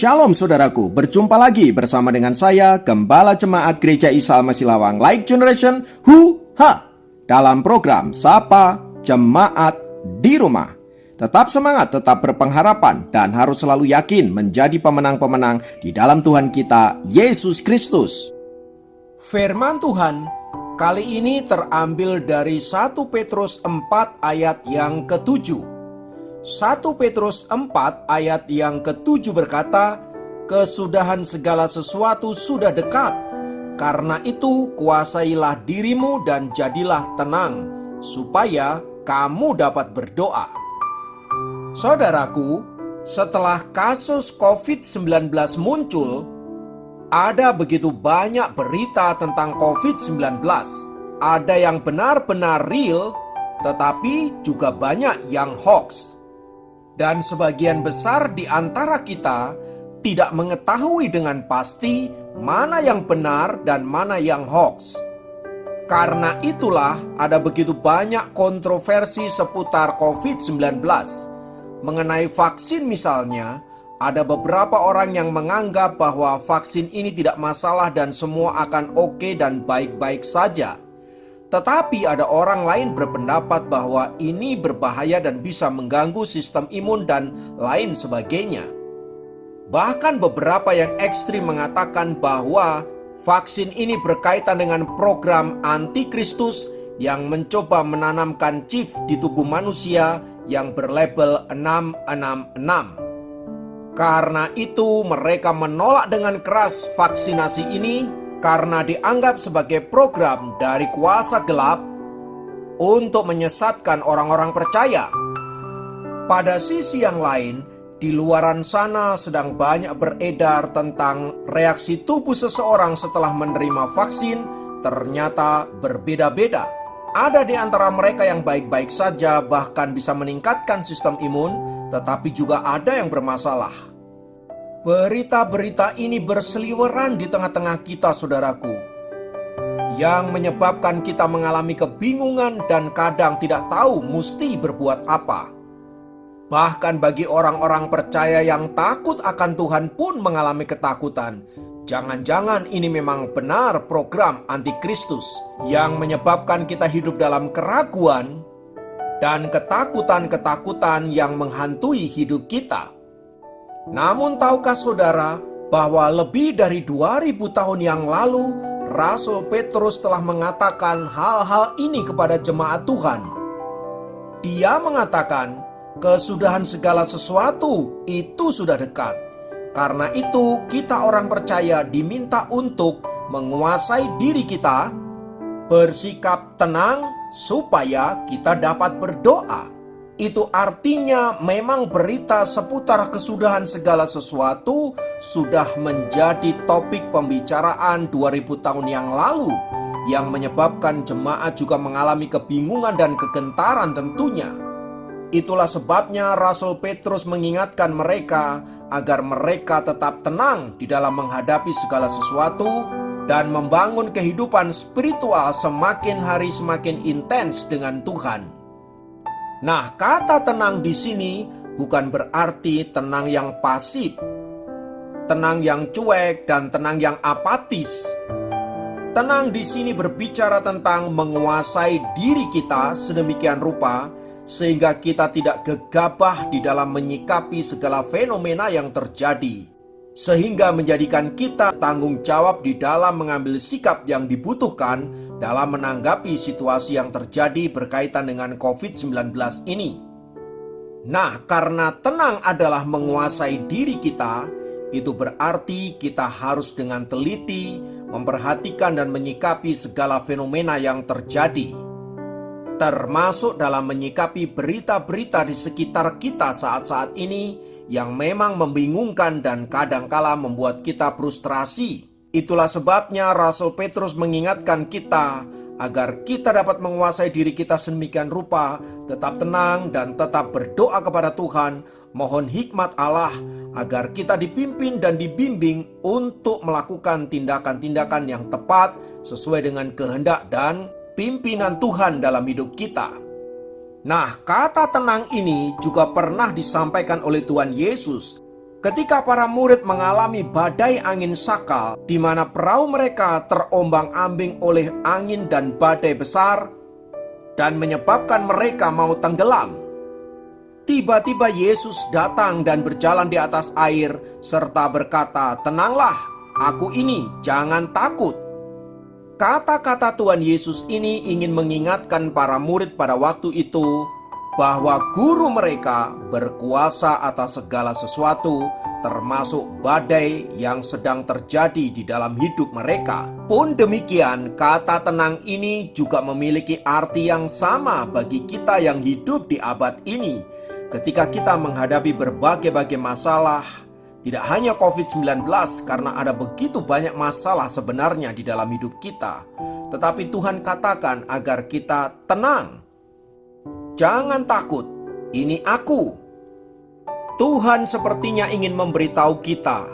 Shalom saudaraku, berjumpa lagi bersama dengan saya, Gembala Jemaat Gereja Isa Al-Masih Lawang Light Generation HuHa dalam program Sapa Jemaat di Rumah. Tetap semangat, tetap berpengharapan, dan harus selalu yakin menjadi pemenang-pemenang di dalam Tuhan kita, Yesus Kristus. Firman Tuhan kali ini terambil dari 1 Petrus 4 ayat yang ke-7. 1 Petrus 4 ayat yang ke-7 berkata, "Kesudahan segala sesuatu sudah dekat. Karena itu kuasailah dirimu dan jadilah tenang, supaya kamu dapat berdoa." Saudaraku, setelah kasus COVID-19 muncul, ada begitu banyak berita tentang COVID-19. Ada yang benar-benar real, tetapi juga banyak yang hoax. Dan sebagian besar di antara kita tidak mengetahui dengan pasti mana yang benar dan mana yang hoax. Karena itulah ada begitu banyak kontroversi seputar COVID-19. Mengenai vaksin misalnya, ada beberapa orang yang menganggap bahwa vaksin ini tidak masalah dan semua akan oke dan baik-baik saja. Tetapi ada orang lain berpendapat bahwa ini berbahaya dan bisa mengganggu sistem imun dan lain sebagainya. Bahkan beberapa yang ekstrim mengatakan bahwa vaksin ini berkaitan dengan program antikristus yang mencoba menanamkan chip di tubuh manusia yang berlabel 666. Karena itu mereka menolak dengan keras vaksinasi ini karena dianggap sebagai program dari kuasa gelap untuk menyesatkan orang-orang percaya. Pada sisi yang lain, di luaran sana sedang banyak beredar tentang reaksi tubuh seseorang setelah menerima vaksin ternyata berbeda-beda. Ada di antara mereka yang baik-baik saja, bahkan bisa meningkatkan sistem imun, tetapi juga ada yang bermasalah. Berita-berita ini berseliweran di tengah-tengah kita, saudaraku, yang menyebabkan kita mengalami kebingungan dan kadang tidak tahu mesti berbuat apa. Bahkan bagi orang-orang percaya yang takut akan Tuhan pun mengalami ketakutan. Jangan-jangan ini memang benar program antikristus yang menyebabkan kita hidup dalam keraguan dan ketakutan-ketakutan yang menghantui hidup kita. Namun tahukah saudara bahwa lebih dari 2000 tahun yang lalu Rasul Petrus telah mengatakan hal-hal ini kepada jemaat Tuhan. Dia mengatakan kesudahan segala sesuatu itu sudah dekat. Karena itu kita orang percaya diminta untuk menguasai diri kita, bersikap tenang supaya kita dapat berdoa. Itu artinya memang berita seputar kesudahan segala sesuatu sudah menjadi topik pembicaraan 2000 tahun yang lalu, yang menyebabkan jemaat juga mengalami kebingungan dan kegentaran tentunya. Itulah sebabnya Rasul Petrus mengingatkan mereka agar mereka tetap tenang di dalam menghadapi segala sesuatu dan membangun kehidupan spiritual semakin hari semakin intens dengan Tuhan. Nah, kata tenang di sini bukan berarti tenang yang pasif, tenang yang cuek, dan tenang yang apatis. Tenang di sini berbicara tentang menguasai diri kita sedemikian rupa sehingga kita tidak gegabah di dalam menyikapi segala fenomena yang terjadi, sehingga menjadikan kita tanggung jawab di dalam mengambil sikap yang dibutuhkan dalam menanggapi situasi yang terjadi berkaitan dengan COVID-19 ini. Nah, karena tenang adalah menguasai diri kita, itu berarti kita harus dengan teliti memperhatikan dan menyikapi segala fenomena yang terjadi, termasuk dalam menyikapi berita-berita di sekitar kita saat-saat ini yang memang membingungkan dan kadangkala membuat kita frustrasi. Itulah sebabnya Rasul Petrus mengingatkan kita agar kita dapat menguasai diri kita sedemikian rupa, tetap tenang dan tetap berdoa kepada Tuhan, mohon hikmat Allah agar kita dipimpin dan dibimbing untuk melakukan tindakan-tindakan yang tepat sesuai dengan kehendak dan pimpinan Tuhan dalam hidup kita. Nah, kata tenang ini juga pernah disampaikan oleh Tuhan Yesus Ketika para murid mengalami badai angin sakal, di mana perahu mereka terombang-ambing oleh angin dan badai besar, dan menyebabkan mereka mau tenggelam. Tiba-tiba Yesus datang dan berjalan di atas air, serta berkata, "Tenanglah, aku ini, jangan takut." Kata-kata Tuhan Yesus ini ingin mengingatkan para murid pada waktu itu bahwa guru mereka berkuasa atas segala sesuatu, termasuk badai yang sedang terjadi di dalam hidup mereka. Pun demikian, kata tenang ini juga memiliki arti yang sama bagi kita yang hidup di abad ini. Ketika kita menghadapi berbagai masalah, tidak hanya COVID-19, karena ada begitu banyak masalah sebenarnya di dalam hidup kita, tetapi Tuhan katakan agar kita tenang. Jangan takut, ini aku. Tuhan sepertinya ingin memberitahu kita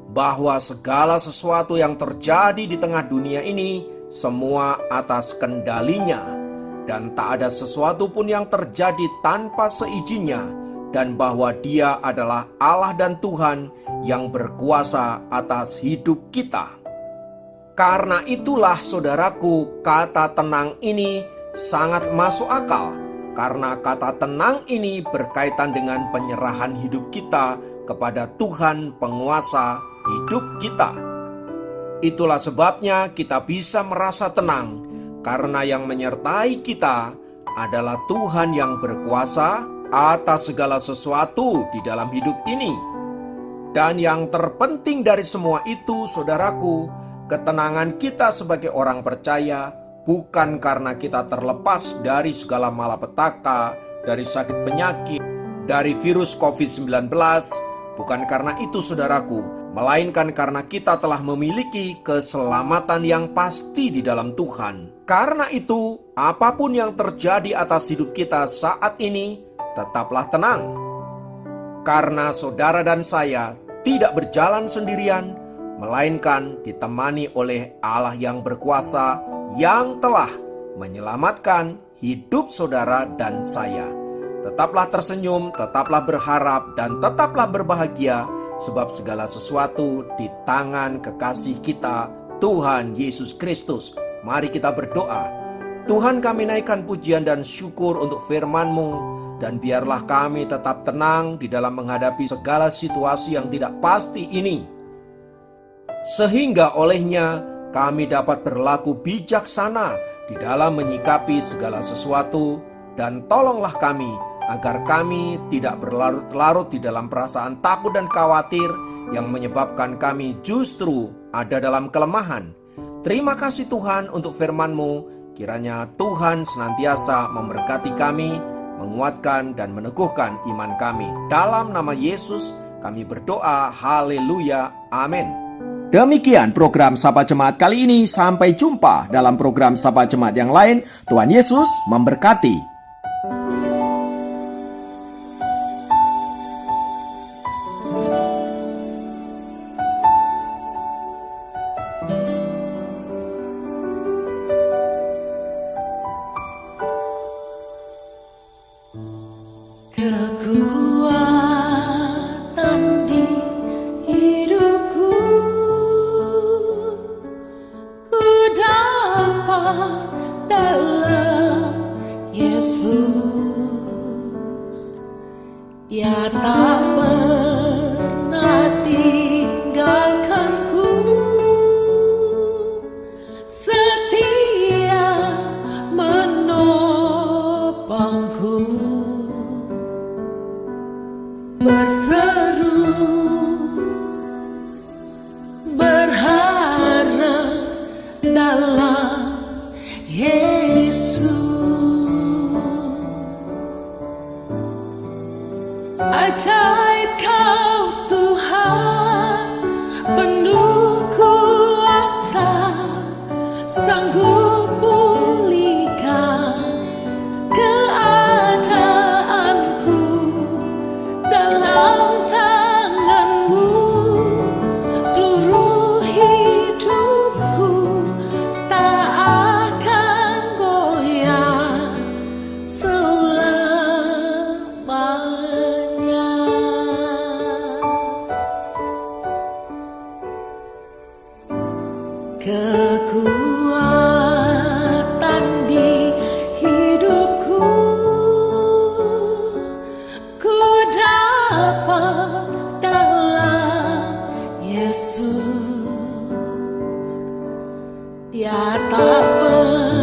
bahwa segala sesuatu yang terjadi di tengah dunia ini semua atas kendalinya, dan tak ada sesuatu pun yang terjadi tanpa seizinnya, dan bahwa Dia adalah Allah dan Tuhan yang berkuasa atas hidup kita. Karena itulah saudaraku, kata tenang ini sangat masuk akal. Karena kata tenang ini berkaitan dengan penyerahan hidup kita kepada Tuhan penguasa hidup kita. Itulah sebabnya kita bisa merasa tenang, karena yang menyertai kita adalah Tuhan yang berkuasa atas segala sesuatu di dalam hidup ini. Dan yang terpenting dari semua itu, saudaraku, ketenangan kita sebagai orang percaya bukan karena kita terlepas dari segala malapetaka, dari sakit penyakit, dari virus COVID-19. Bukan karena itu, saudaraku, melainkan karena kita telah memiliki keselamatan yang pasti di dalam Tuhan. Karena itu, apapun yang terjadi atas hidup kita saat ini, tetaplah tenang. Karena saudara dan saya tidak berjalan sendirian, melainkan ditemani oleh Allah yang berkuasa, yang telah menyelamatkan hidup saudara dan saya. Tetaplah tersenyum, tetaplah berharap, dan tetaplah berbahagia, sebab segala sesuatu di tangan kekasih kita, Tuhan Yesus Kristus. Mari kita berdoa. Tuhan, kami naikkan pujian dan syukur untuk firman-Mu, dan biarlah kami tetap tenang di dalam menghadapi segala situasi yang tidak pasti ini, sehingga olehnya kami dapat berlaku bijaksana di dalam menyikapi segala sesuatu. Dan tolonglah kami agar kami tidak berlarut-larut di dalam perasaan takut dan khawatir yang menyebabkan kami justru ada dalam kelemahan. Terima kasih Tuhan untuk firman-Mu. Kiranya Tuhan senantiasa memberkati kami, menguatkan dan meneguhkan iman kami. Dalam nama Yesus kami berdoa, haleluya, amin. Demikian program Sapa Jemaat kali ini. Sampai jumpa dalam program Sapa Jemaat yang lain. Tuhan Yesus memberkati. Kekuatan di hidupku, ku dapat dalam Yesus. Dia tak pernah tinggalkanku, setia menopangku. Berseru, berharap dalam Yesus. Ajaib Kau Tuhan, penuh kuasa, sanggup pulihkan keadaanku. Dalam tangan-Mu seluruh hidupku tak akan goyah selamanya. tak pernah